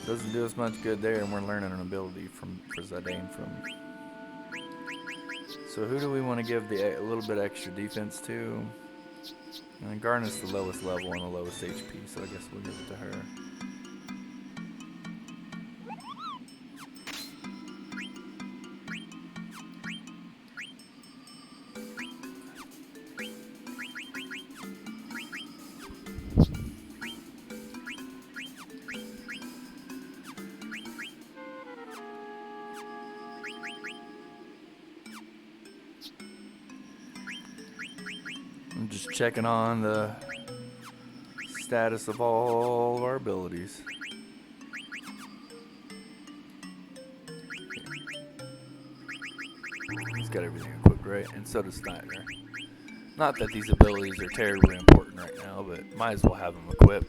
Doesn't do us much good there, and we're learning an ability for Zidane from. So who do we want to give a little bit extra defense to? And Garnet's the lowest level and the lowest HP, so I guess we'll give it to her. I'm just checking on the status of all of our abilities. He's got everything equipped right, and so does Steiner. Not that these abilities are terribly important right now, but might as well have them equipped.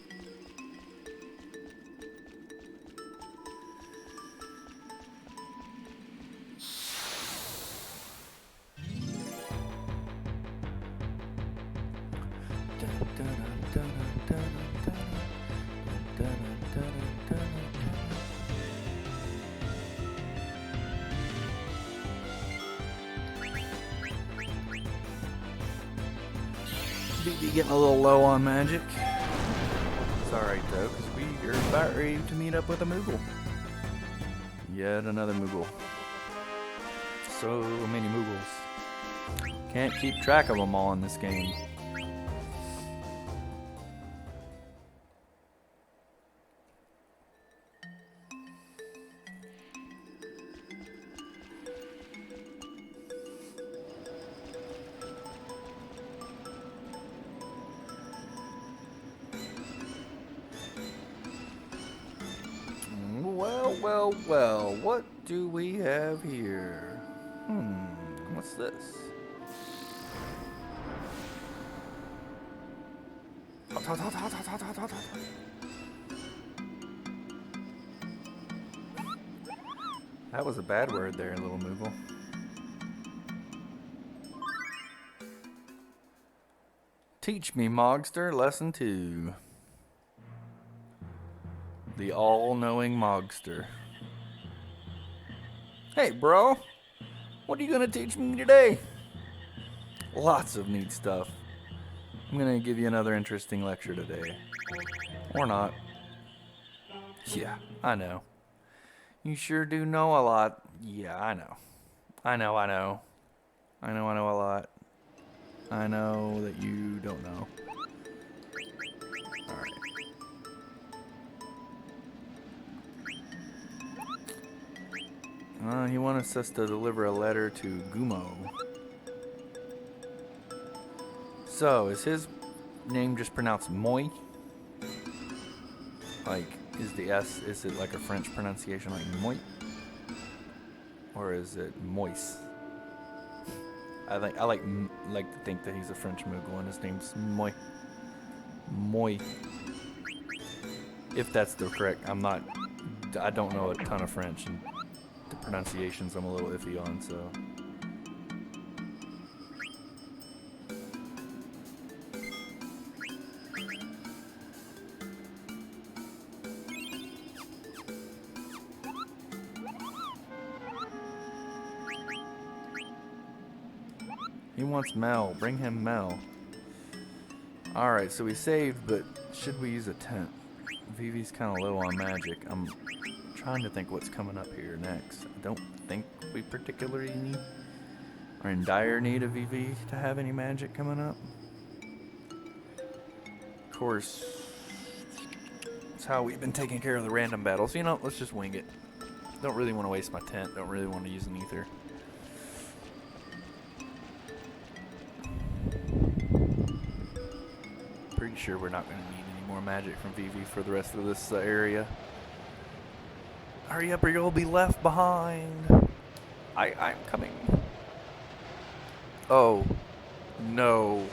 VV getting a little low on magic. It's alright though, because we are about ready to meet up with a Moogle. Yet another Moogle. So many Moogles. Can't keep track of them all in this game. Well, what do we have here? What's this? Hot. That was a bad word there, little Moogle. Teach me, Mogster, lesson 2. The all-knowing Mogster. Hey, bro. What are you gonna teach me today? Lots of neat stuff. I'm gonna give you another interesting lecture today. Or not. Yeah, I know. You sure do know a lot. Yeah, I know. I know a lot. I know that you don't know. Alright. He wants us to deliver a letter to Gumo. So, is his name just pronounced Moy? Like, is the S, is it like a French pronunciation like Moy? Or is it Moise? I like to think that he's a French Moogle and his name's Moy. Moy. If that's the correct, I don't know a ton of French, and the pronunciations I'm a little iffy on, so. He wants Mel. Bring him Mel. Alright, so we saved, but should we use a tent? Vivi's kind of low on magic. I'm trying to think what's coming up here next. I don't think we particularly are in dire need of Vivi to have any magic coming up. Of course, it's how we've been taking care of the random battles. You know, let's just wing it. Don't really want to waste my tent. Don't really want to use an ether. Pretty sure we're not going to need any more magic from Vivi for the rest of this area. Hurry up or you'll be left behind. I'm coming. Oh. No.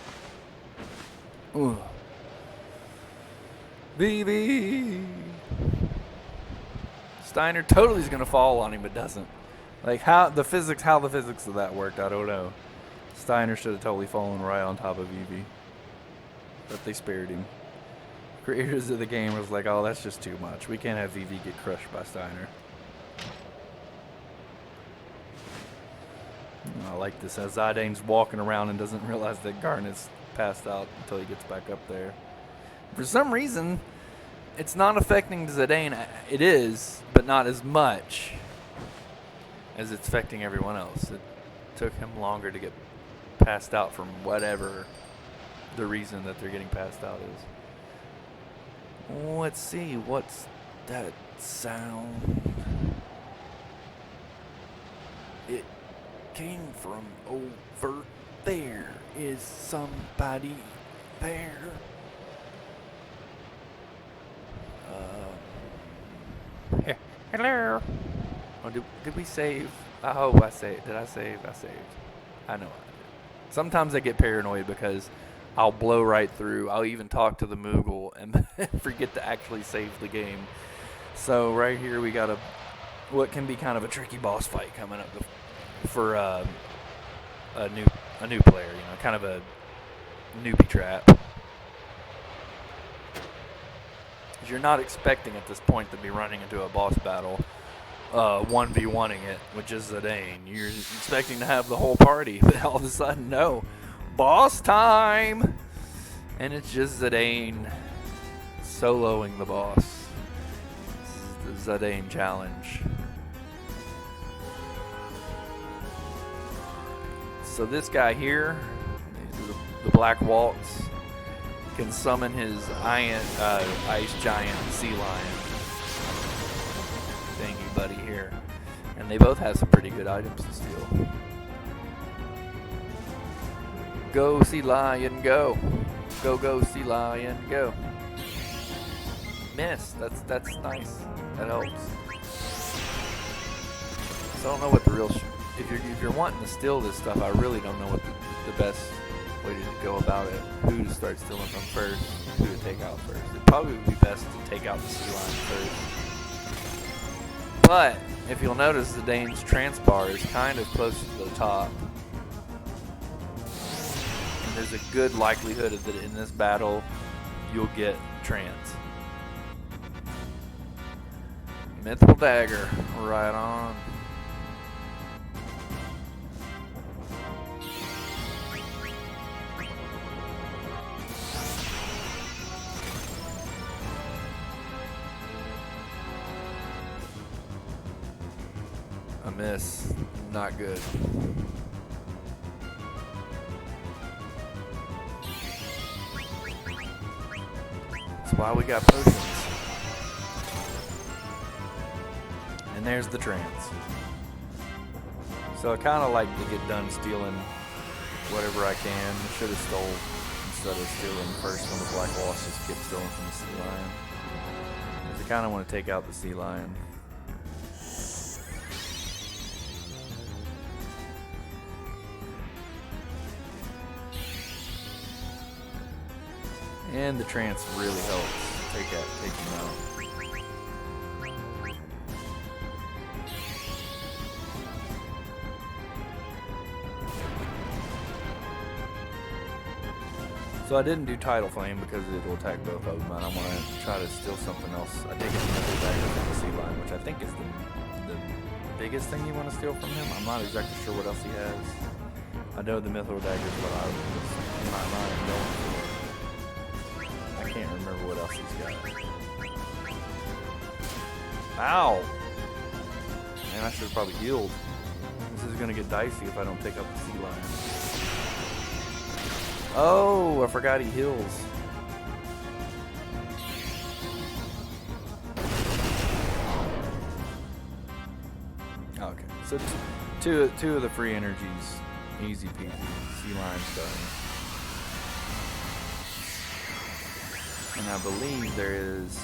Ugh. Vivi! Steiner totally is going to fall on him, but doesn't. Like, how the physics of that worked, I don't know. Steiner should have totally fallen right on top of Vivi. But they spared him. Creators of the game was like, oh, that's just too much. We can't have Vivi get crushed by Steiner. I like this. As Zidane's walking around and doesn't realize that Garnet's passed out until he gets back up there. For some reason, it's not affecting Zidane. It is, but not as much as it's affecting everyone else. It took him longer to get passed out from whatever the reason that they're getting passed out is. Let's see, what's that sound? It came from over there. Is somebody there? Hello. Oh, did we save? I hope I saved. Did I save? I saved. I know I did. Sometimes I get paranoid because I'll blow right through. I'll even talk to the Moogle and forget to actually save the game. So right here we got what can be kind of a tricky boss fight coming up for a new player. You know, kind of a newbie trap. You're not expecting at this point to be running into a boss battle, 1v1ing it, which is Zidane. You're expecting to have the whole party, but all of a sudden, no. Boss time! And it's just Zidane soloing the boss. This is the Zidane challenge. So this guy here, the Black Waltz, can summon his ice giant sea lion thingy buddy here. And they both have some pretty good items to steal. Go sea lion, go. Go sea lion, go. Miss. That's nice. That helps. So I don't know what the real if you're wanting to steal this stuff, I really don't know what the best way to go about it. Who to start stealing from first, who to take out first. It probably would be best to take out the sea lion first. But if you'll notice, Zidane's trance bar is kind of close to the top. And there's a good likelihood that in this battle you'll get trance. Mythical dagger, right on. A miss. Not good. That's why we got potions. And there's the trance. So I kind of like to get done stealing whatever I can. Should have stole instead of stealing first when the Black Waltz just kept stealing from the sea lion. Because I kind of want to take out the sea lion. And the trance really helps take him out. So I didn't do Tidal Flame because it'll attack both of them, and I'm going to try to steal something else. I think it's another dagger from the sea lion, which I think is the biggest thing you want to steal from him. I'm not exactly sure what else he has. I know the Mythical dagger is what I was in my mind going for. I can't remember what else he's got. Ow! Man, I should have probably healed. This is gonna get dicey if I don't take out the sea lion. Oh, I forgot he heals. Okay, so two of the free energies, easy peasy. Sea lion's done. And I believe there is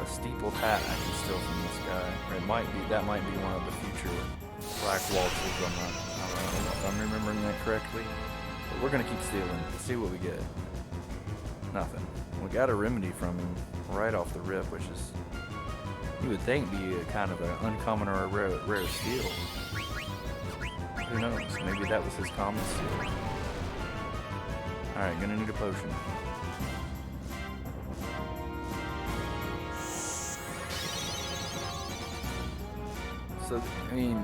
a steepled hat I can steal from this guy. Or that might be one of the future Black Waltzes. I don't know if I'm remembering that correctly. But we're gonna keep stealing. Let's see what we get. Nothing. We got a remedy from him right off the rip, which is, you would think, be a kind of an uncommon or a rare steal. Who knows? Maybe that was his common steal. Alright, gonna need a potion. So, I mean,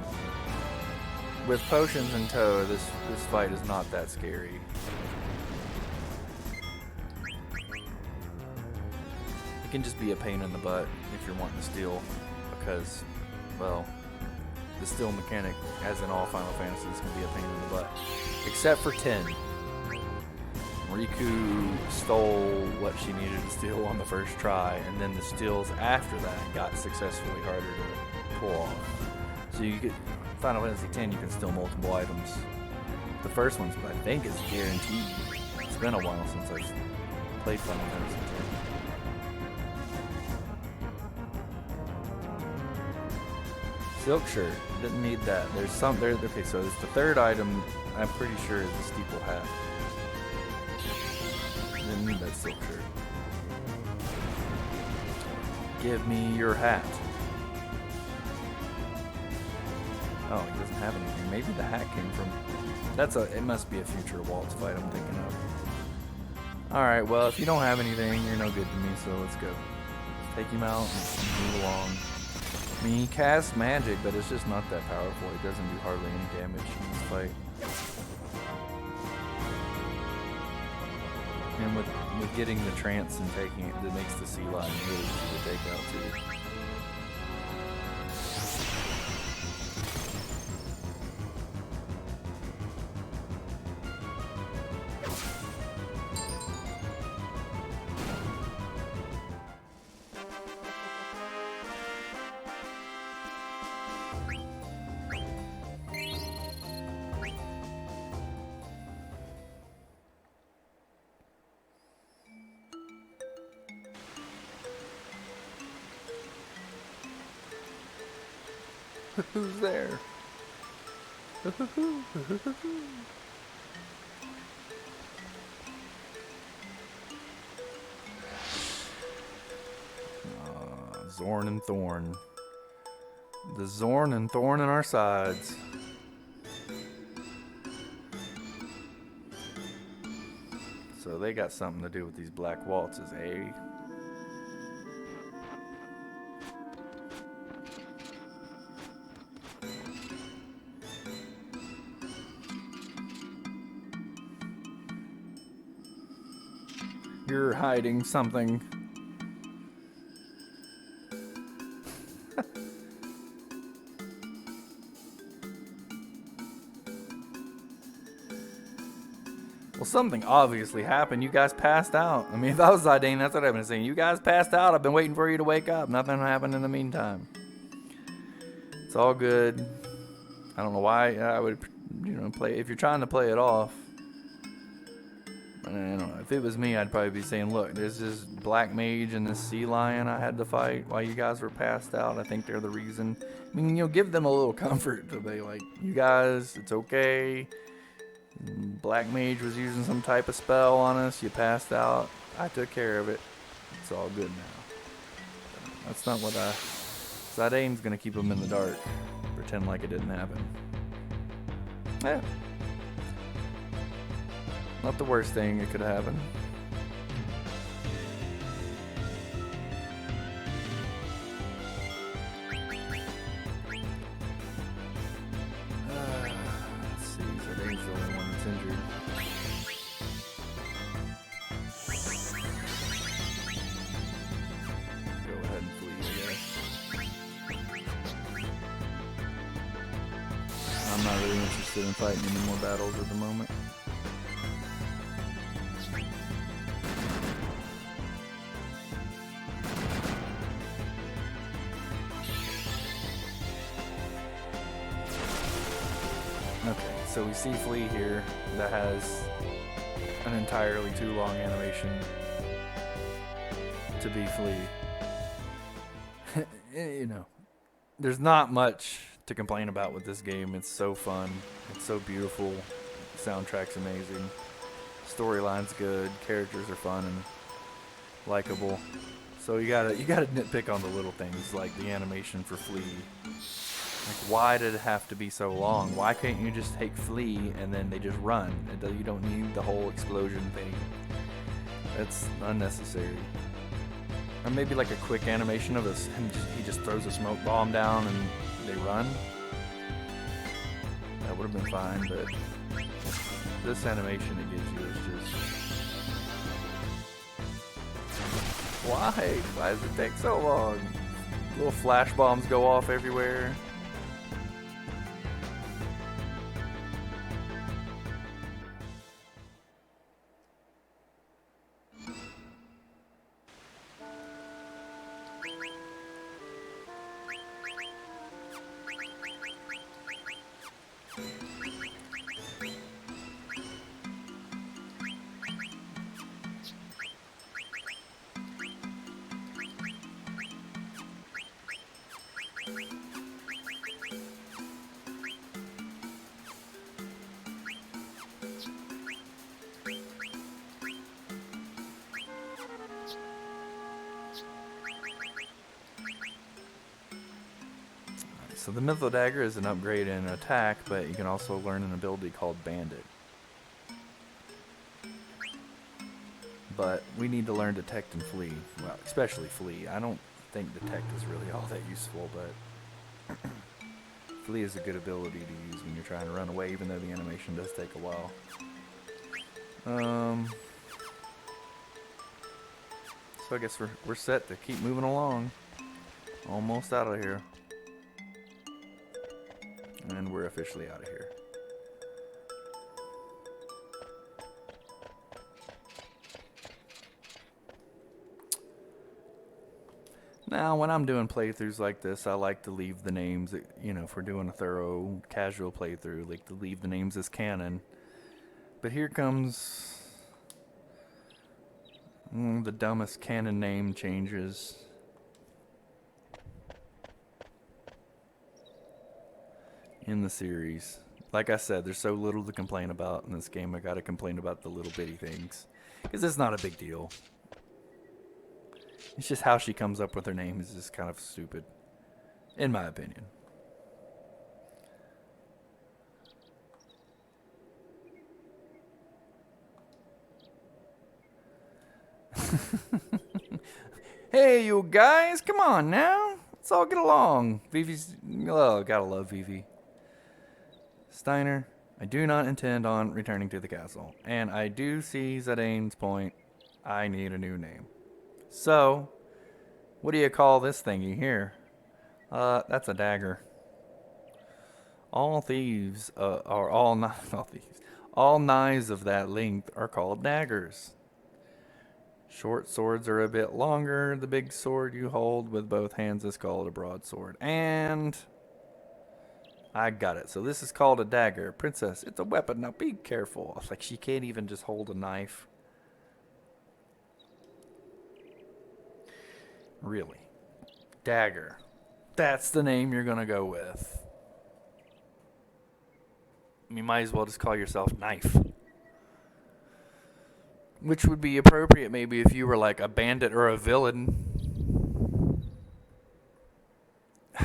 with potions in tow, this fight is not that scary. It can just be a pain in the butt if you're wanting to steal, because, well, the steal mechanic, as in all Final Fantasies, can be a pain in the butt. Except for 10. Riku stole what she needed to steal on the first try, and then the steals after that got successfully harder to pull off. So you get Final Fantasy X, you can steal multiple items. The first one's, I think, is guaranteed. It's been a while since I've played Final Fantasy X. Silk shirt, didn't need that. There's some there. Okay, so it's the third item. I'm pretty sure is the steeple hat. Didn't need that silk shirt. Give me your hat. Oh, he doesn't have anything. Maybe the hat came from. It must be a future Waltz fight I'm thinking of. Alright, well, if you don't have anything, you're no good to me, so let's go. Let's take him out and move along. I mean, he casts magic, but it's just not that powerful. It doesn't do hardly any damage in this fight. And with getting the trance and taking it, that makes the sea lion really easy to take out too. Who's there? Zorn and Thorn. The Zorn and Thorn in our sides. So they got something to do with these black waltzes, eh? You're hiding something. Well, something obviously happened. You guys passed out. I mean, if I was Zidane, that's what I've been saying. You guys passed out. I've been waiting for you to wake up. Nothing happened in the meantime. It's all good. I don't know why I would, play. If you're trying to play it off, I don't know. If it was me, I'd probably be saying, look, there's this black mage and this sea lion I had to fight while you guys were passed out. I think they're the reason. I mean, give them a little comfort to be like, you guys, it's okay. Black mage was using some type of spell on us. You passed out. I took care of it. It's all good now. That's not what Zidane's gonna keep them in the dark. Pretend like it didn't happen. Yeah. Not the worst thing that could have happened. Let's see, Zidane's the only one that's injured. Go ahead and flee, I guess. I'm not really interested in fighting any more battles at the moment. Okay, so we see Flea here that has an entirely too long animation to be Flea. There's not much to complain about with this game. It's so fun. It's so beautiful. The soundtrack's amazing. Storyline's good. Characters are fun and likable. So you gotta nitpick on the little things like the animation for Flea. Like, why did it have to be so long? Why can't you just take Flea and then they just run? You don't need the whole explosion thing. That's unnecessary. Or maybe like a quick animation of he just throws a smoke bomb down and they run, that would have been fine, but this animation it gives you is just... Why? Why does it take so long? Little flash bombs go off everywhere. So the Mytho Dagger is an upgrade in attack, but you can also learn an ability called Bandit. But we need to learn Detect and Flee. Well, especially Flee. I don't think Detect is really all that useful, but Flee is a good ability to use when you're trying to run away, even though the animation does take a while. So I guess we're set to keep moving along. Almost out of here. And we're officially out of here. Now, when I'm doing playthroughs like this, I like to leave the names, you know, if we're doing a thorough, casual playthrough, like to leave the names as canon. But here comes the dumbest canon name changes. In the series. Like I said, there's so little to complain about in this game. I gotta complain about the little bitty things. Because it's not a big deal. It's just how she comes up with her name is just kind of stupid. In my opinion. Hey, you guys, come on now. Let's all get along. Vivi's... Oh, gotta love Vivi. Steiner, I do not intend on returning to the castle. And I do see Zidane's point. I need a new name. So, what do you call this thingy here? That's a dagger. All thieves, are all thieves. All knives of that length are called daggers. Short swords are a bit longer. The big sword you hold with both hands is called a broadsword. And... I got it. So this is called a dagger. Princess, it's a weapon. Now be careful. It's like she can't even just hold a knife. Really. Dagger. That's the name you're going to go with. You might as well just call yourself Knife. Which would be appropriate maybe if you were like a bandit or a villain.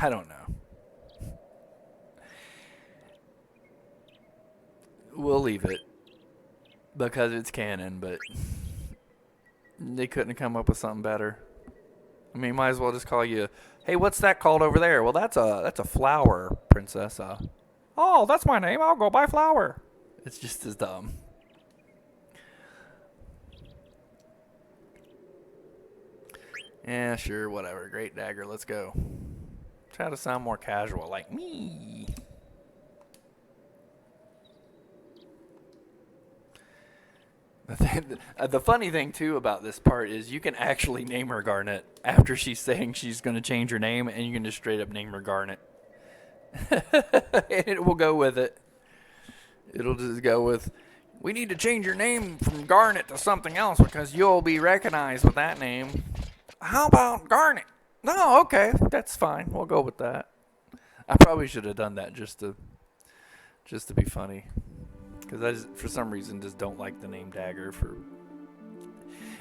I don't know. We'll leave it because it's canon, but they couldn't come up with something better. I mean, might as well just call you, hey, what's that called over there? Well, that's a flower, princess. Oh, that's my name. I'll go buy flower. It's just as dumb. Yeah, sure, whatever. Great dagger. Let's go. Try to sound more casual, like me. The funny thing, too, about this part is you can actually name her Garnet after she's saying she's going to change her name, and you can just straight up name her Garnet. And it will go with it. It'll just go with, we need to change your name from Garnet to something else because you'll be recognized with that name. How about Garnet? No, okay, that's fine. We'll go with that. I probably should have done that just to be funny. Because I just, for some reason, just don't like the name Dagger.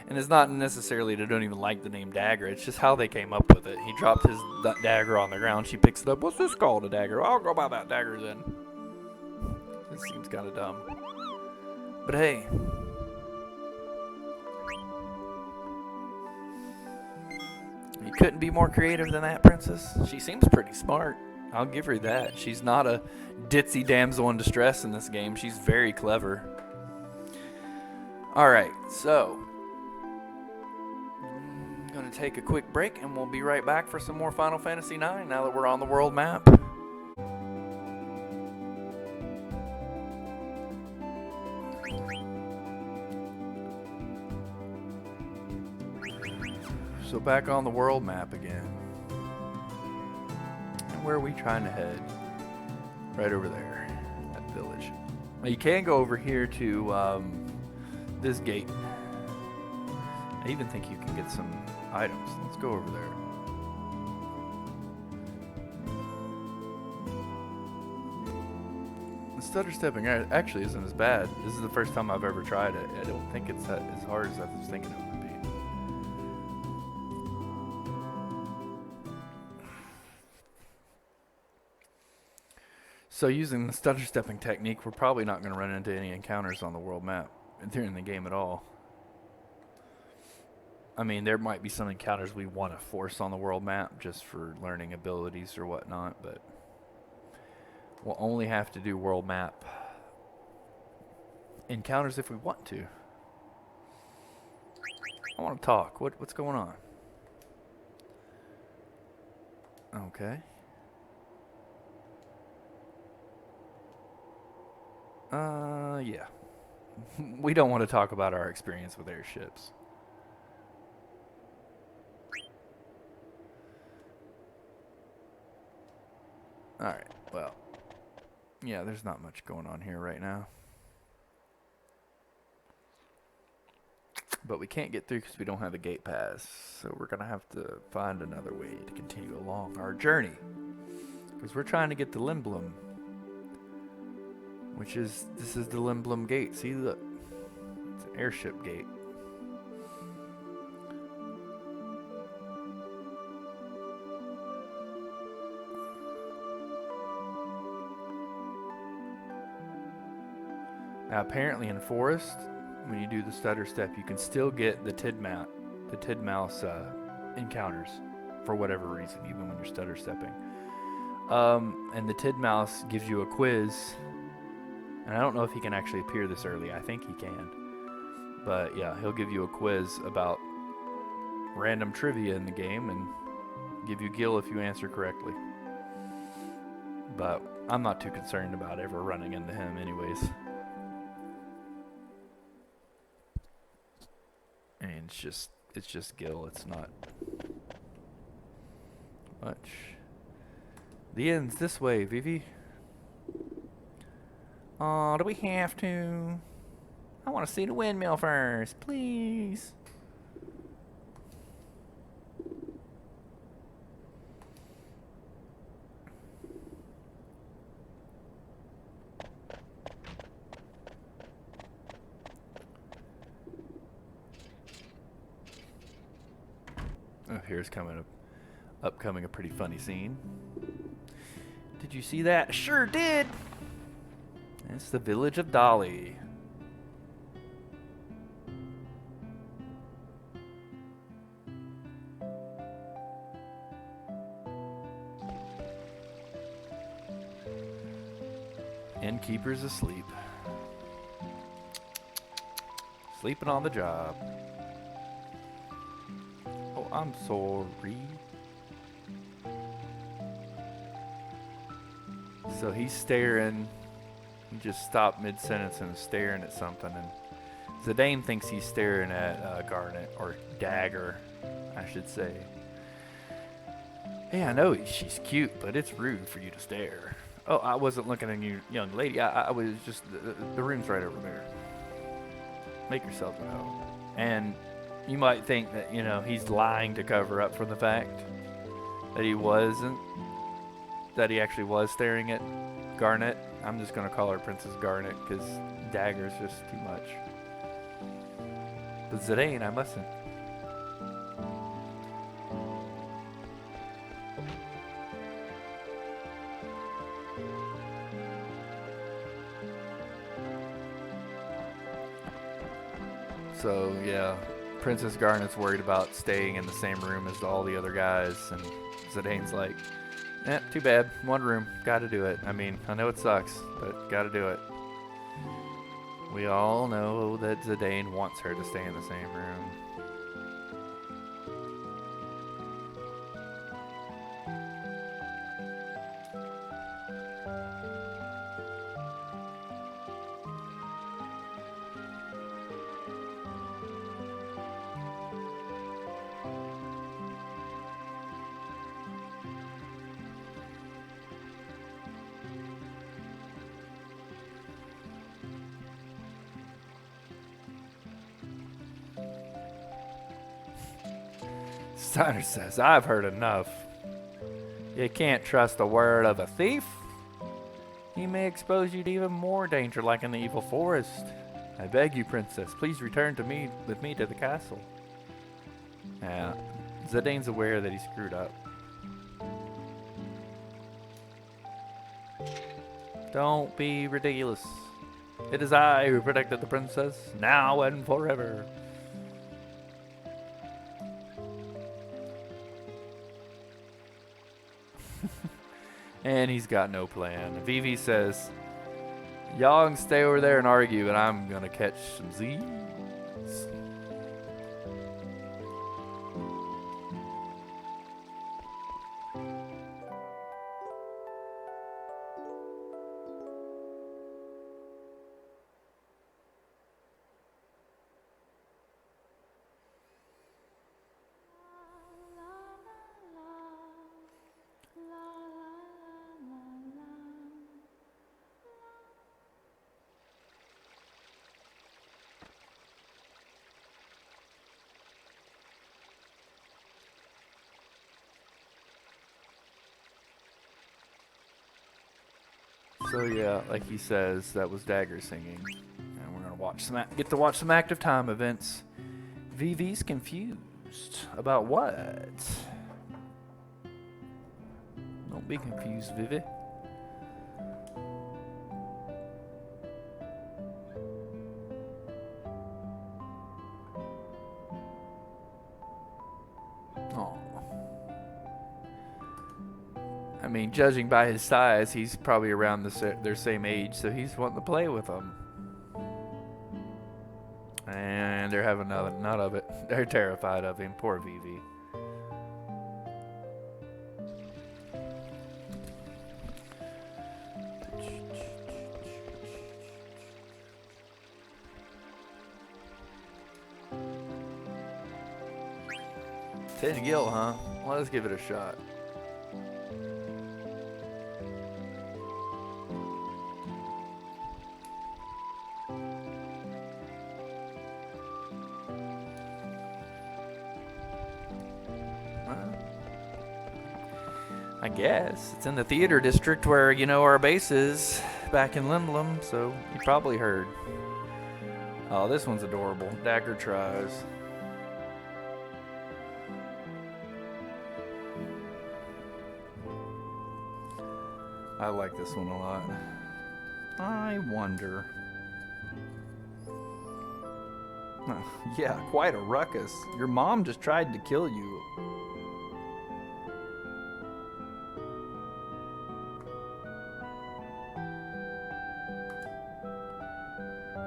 And it's not necessarily they don't even like the name Dagger. It's just how they came up with it. He dropped his dagger on the ground. She picks it up. What's this called, a dagger? I'll go buy that dagger then. This seems kind of dumb. But hey. You couldn't be more creative than that, princess. She seems pretty smart. I'll give her that. She's not a ditzy damsel in distress in this game. She's very clever. Alright, so I'm going to take a quick break and we'll be right back for some more Final Fantasy IX now that we're on the world map. So back on the world map again. And where are we trying to head? Right over there, that village. Now you can go over here to this gate. I even think you can get some items. Let's go over there. The stutter stepping actually isn't as bad. This is the first time I've ever tried it. I don't think it's as hard as I was thinking it would be. So using the stutter stepping technique, we're probably not going to run into any encounters on the world map during the game at all. I mean, there might be some encounters we want to force on the world map just for learning abilities or whatnot, but we'll only have to do world map encounters if we want to. I want to talk. What's going on? Okay. Yeah. We don't want to talk about our experience with airships. Alright, well. Yeah, there's not much going on here right now. But we can't get through because we don't have a gate pass. So we're going to have to find another way to continue along our journey. Because we're trying to get to Lindblum. This is the Lindblum gate. See, look. It's an airship gate. Now, apparently in Forest, when you do the stutter step, you can still get the Tidmouse encounters for whatever reason, even when you're stutter stepping. And the Tidmouse gives you a quiz. And I don't know if he can actually appear this early. I think he can. But yeah, he'll give you a quiz about random trivia in the game and give you gil if you answer correctly. But I'm not too concerned about ever running into him anyways. And it's just gil. It's not much. The end's this way, Vivi. Oh, do we have to? I want to see the windmill first, please. Oh, here's upcoming a pretty funny scene. Did you see that? Sure did. It's the village of Dali. Innkeeper's asleep. Sleeping on the job. Oh, I'm sorry. So he's staring. He just stopped mid-sentence and is staring at something. And Zidane thinks he's staring at Garnet, or Dagger, I should say. Yeah, I know she's cute, but it's rude for you to stare. Oh, I wasn't looking at you, young lady. I was just... The room's right over there. Make yourself at home. And you might think that, you know, he's lying to cover up for the fact that he wasn't. That he actually was staring at Garnet. I'm just going to call her Princess Garnet because Dagger's just too much. But Zidane, I mustn't. So, yeah, Princess Garnet's worried about staying in the same room as all the other guys, and Zidane's like, Too bad. One room. Gotta do it. I mean, I know it sucks, but gotta do it. We all know that Zidane wants her to stay in the same room. Steiner says, I've heard enough. You can't trust the word of a thief. He may expose you to even more danger like in the evil forest. I beg you, princess, please return with me to the castle. Yeah, Zidane's aware that he screwed up. Don't be ridiculous. It is I who protected the princess, now and forever. And he's got no plan. Vivi says, y'all can stay over there and argue, and I'm gonna catch some Z's. So yeah, like he says, that was Dagger singing, and we're gonna get to watch some active time events. Vivi's confused about what? Don't be confused, Vivi. I mean, judging by his size, he's probably around their same age, so he's wanting to play with them. And they're having none of it. They're terrified of him. Poor Vivi. Ted Gill, huh? Well, let's give it a shot. I guess. It's in the theater district where, our base is back in Limblum, so you probably heard. Oh, this one's adorable. Dagger tries. I like this one a lot. I wonder. Yeah, quite a ruckus. Your mom just tried to kill you.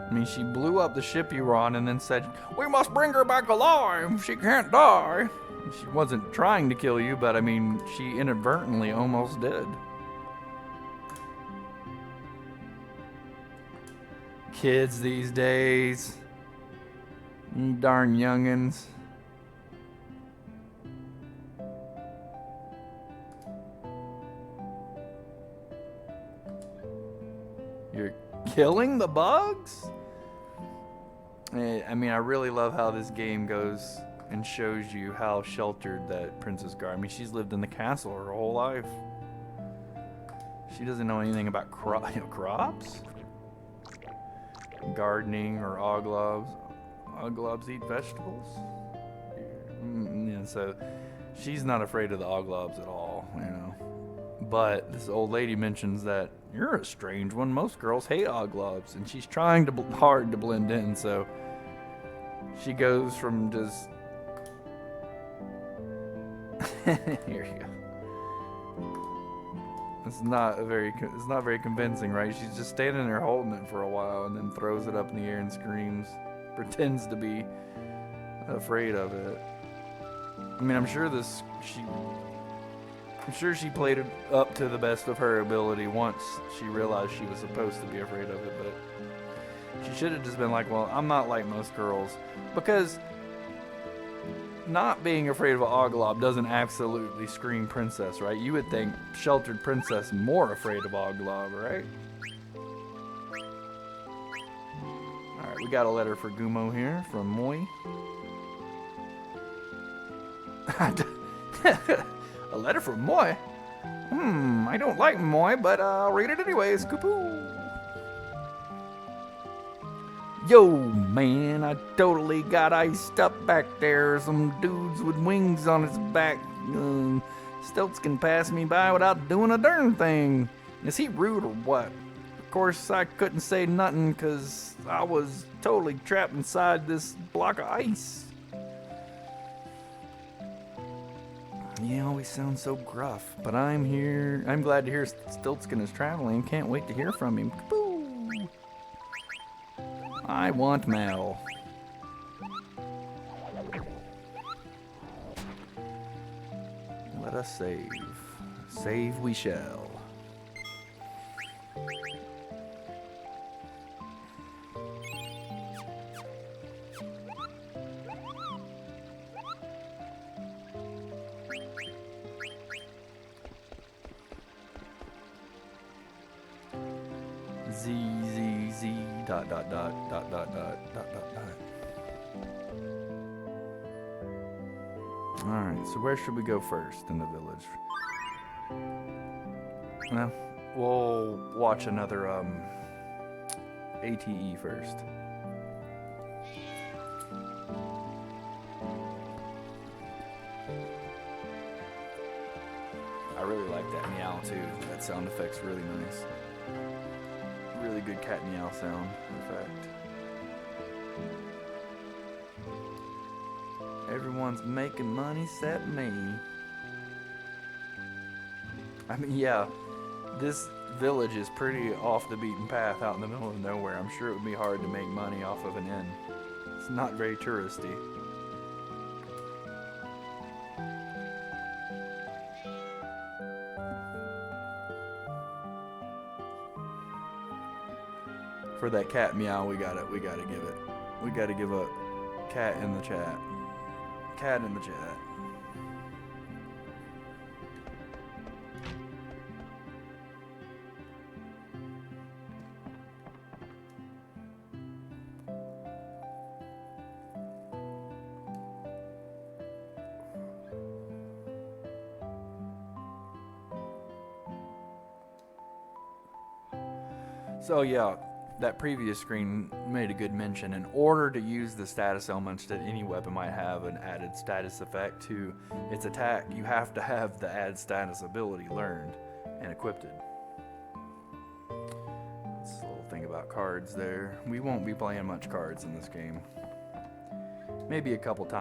I mean, she blew up the ship you were on and then said, we must bring her back alive. She can't die. She wasn't trying to kill you, but I mean, she inadvertently almost did. Kids these days. You darn youngins. You're killing the bugs? I mean, I really love how this game goes and shows you how sheltered that Princess Gar. I mean, she's lived in the castle her whole life. She doesn't know anything about crops, gardening, or oglobs. Oglobs eat vegetables. Yeah, so she's not afraid of the oglobs at all, But this old lady mentions that you're a strange one. Most girls hate oglobs, and she's trying hard to blend in. So she goes from just here you go. It's not very convincing, right? She's just standing there holding it for a while and then throws it up in the air and screams, pretends to be afraid of it. I mean, I'm sure she played it up to the best of her ability once she realized she was supposed to be afraid of it, but she should have just been like, well, I'm not like most girls. Because not being afraid of an Oglob doesn't absolutely scream princess, right? You would think sheltered princess more afraid of Oglob, right? Alright, we got a letter for Gumo here from Moi. A letter from Moi? I don't like Moi, but I'll read it anyways. Kapoo! Yo, man, I totally got iced up back there. Some dudes with wings on his back. Stiltskin passed me by without doing a darn thing. Is he rude or what? Of course, I couldn't say nothing because I was totally trapped inside this block of ice. He always sounds so gruff, but I'm here. I'm glad to hear Stiltskin is traveling. Can't wait to hear from him. Kapoo! I want Mel. Let us save. Save we shall. Z dot dot dot dot dot dot dot dot dot. Alright, so where should we go first in the village? Well, we'll watch another ATE first. I really like that meow too. That sound effect's really nice. Really good cat meow sound, in fact. Everyone's making money except me. I mean, yeah, this village is pretty off the beaten path out in the middle of nowhere. I'm sure it would be hard to make money off of an inn. It's not very touristy. For that cat meow, we gotta give it. We gotta give a cat in the chat. Cat in the chat. So yeah, that previous screen made a good mention. In order to use the status elements that any weapon might have an added status effect to its attack, you have to have the add status ability learned and equipped. That's a little thing about cards there. We won't be playing much cards in this game. Maybe a couple times.